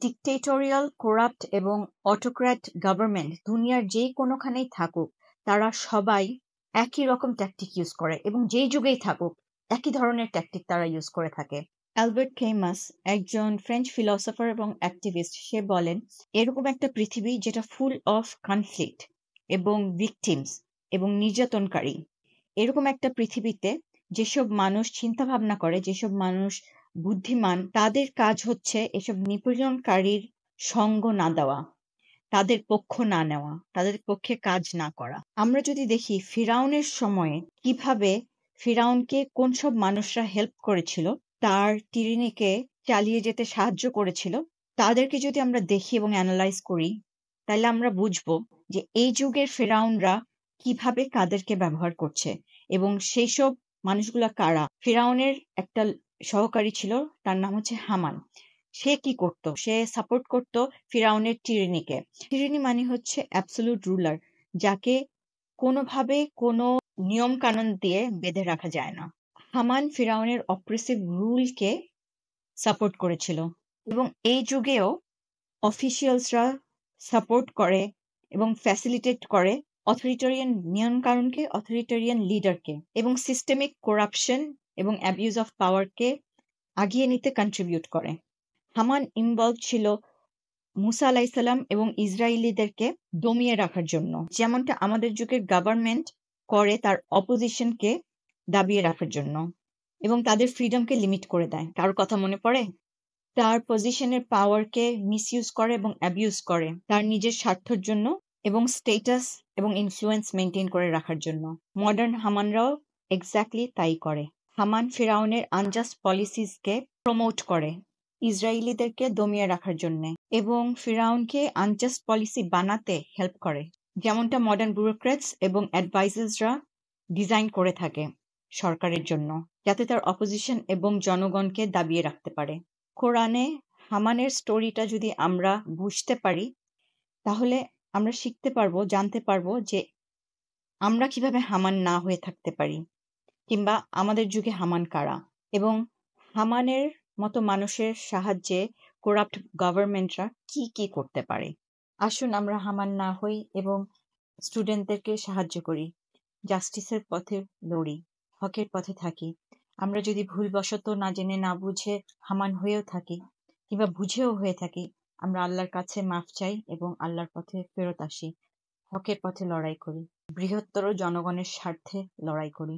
Dictatorial, corrupt এবং autocrat government দুনিয়ার যেই কোনোখানেই থাকুক, তারা সবাই একই রকম ট্যাকটিক ইউজ করে এবং যেই যুগেই থাকুক একই ধরনের ট্যাকটিক তারা ইউজ করে থাকে। অ্যালবার্ট কেমাস, একজন ফ্রেঞ্চ ফিলসফার এবং অ্যাক্টিভিস্ট, সে বলেন, এরকম একটা পৃথিবী যেটা ফুল অফ কনফ্লিক্ট এবং ভিকটিমস এবং নির্যাতনকারী, এরকম একটা পৃথিবীতে যেসব মানুষ চিন্তা ভাবনা করে, যেসব মানুষ বুদ্ধিমান, তাদের কাজ হচ্ছে এসব নিপীড়নকারীর সঙ্গ না দেওয়া, তাদের পক্ষ না নেওয়া, তাদের পক্ষে কাজ না করা। আমরা যদি দেখি ফিরাউনের সময়ে কিভাবে ফিরাউনকে কোন সব মানুষরা হেল্প করেছিল, তার টিরেনিকে চালিয়ে যেতে সাহায্য করেছিল, তাদেরকে যদি আমরা দেখি এবং অ্যানালাইজ করি, তাহলে আমরা বুঝবো যে এই যুগের ফেরাউনরা কিভাবে কাদেরকে ব্যবহার করছে এবং সেই সব মানুষগুলা কারা। ফিরাউনের একটা সহকারী ছিল, তার নাম হচ্ছে হামান। সে কি করত? সে সাপোর্ট করত ফিরাউনের টিরেনিকে। টিরেনি মানে হচ্ছে অ্যাবসলিউট রুলার, যাকে কোনোভাবে কোনো নিয়ম কানুন দিয়ে বেঁধে রাখা যায় না। হামান ফিরাউনের অপ্রেসিভ রুলকে সাপোর্ট করেছিল এবং এই যুগেও অফিসিয়ালসরা সাপোর্ট করে এবং ফ্যাসিলিটেট করে অথরিটারিয়ান নিয়ম কানুনকে, অথরিটারিয়ান লিডারকে, এবং সিস্টেমিক করাপশন এবং অ্যাবিউজ অফ পাওয়ারকে আগিয়ে নিতে কন্ট্রিবিউট করে। হামান ইনভলভ ছিল মুসা আলাইসাল্লাম এবং ইসরায়েলিদেরকে দমিয়ে রাখার জন্য, যেমনটা আমাদের যুগের গভর্নমেন্ট করে তার অপোজিশনকে দাবিয়ে রাখার জন্য এবং তাদের ফ্রিডমকে লিমিট করে দেয়। কারোর কথা মনে পড়ে? তার পজিশনের পাওয়ারকে মিসইউজ করে এবং অ্যাবিউজ করে তার নিজের স্বার্থের জন্য এবং স্টেটাস এবং ইনফ্লুয়েন্স মেনটেন করে রাখার জন্য। মডার্ন হামানরাও এক্স্যাক্টলি তাই করে। হামান ফিরাউনের আনজাস্ট পলিসিসকে প্রমোট করে ইসরায়েলিদেরকে দমিয়ে রাখার জন্য এবং ফিরাউনকে আনজাস্ট পলিসি বানাতে হেল্প করে, যেমনটা মডার্ন ব্যুরোক্র্যাটস এবং অ্যাডভাইজার্সরা ডিজাইন করে থাকে সরকারের জন্য, যাতে তার অপোজিশন এবং জনগণকে দাবিয়ে রাখতে পারে। কোরআনে হামানের স্টোরিটা যদি আমরা বুঝতে পারি, তাহলে আমরা শিখতে পারবো, জানতে পারবো যে আমরা কিভাবে হামান না হয়ে থাকতে পারি, কিংবা আমাদের যুগে হামান কারা, এবং হামানের মতো মানুষের সাহায্যে করাপ্ট গভর্নমেন্টরা কি কি করতে পারে। আসুন আমরা হামান না হই এবং স্টুডেন্টদেরকে সাহায্য করি, জাস্টিসের পথে লড়ি, হকের পথে থাকি। আমরা যদি ভুলবশত না জেনে না বুঝে হামান হয়েও থাকি কিংবা বুঝেও হয়ে থাকি, আমরা আল্লাহর কাছে মাফ চাই এবং আল্লাহর পথে ফেরত আসি, হকের পথে লড়াই করি, বৃহত্তর জনগণের স্বার্থে লড়াই করি।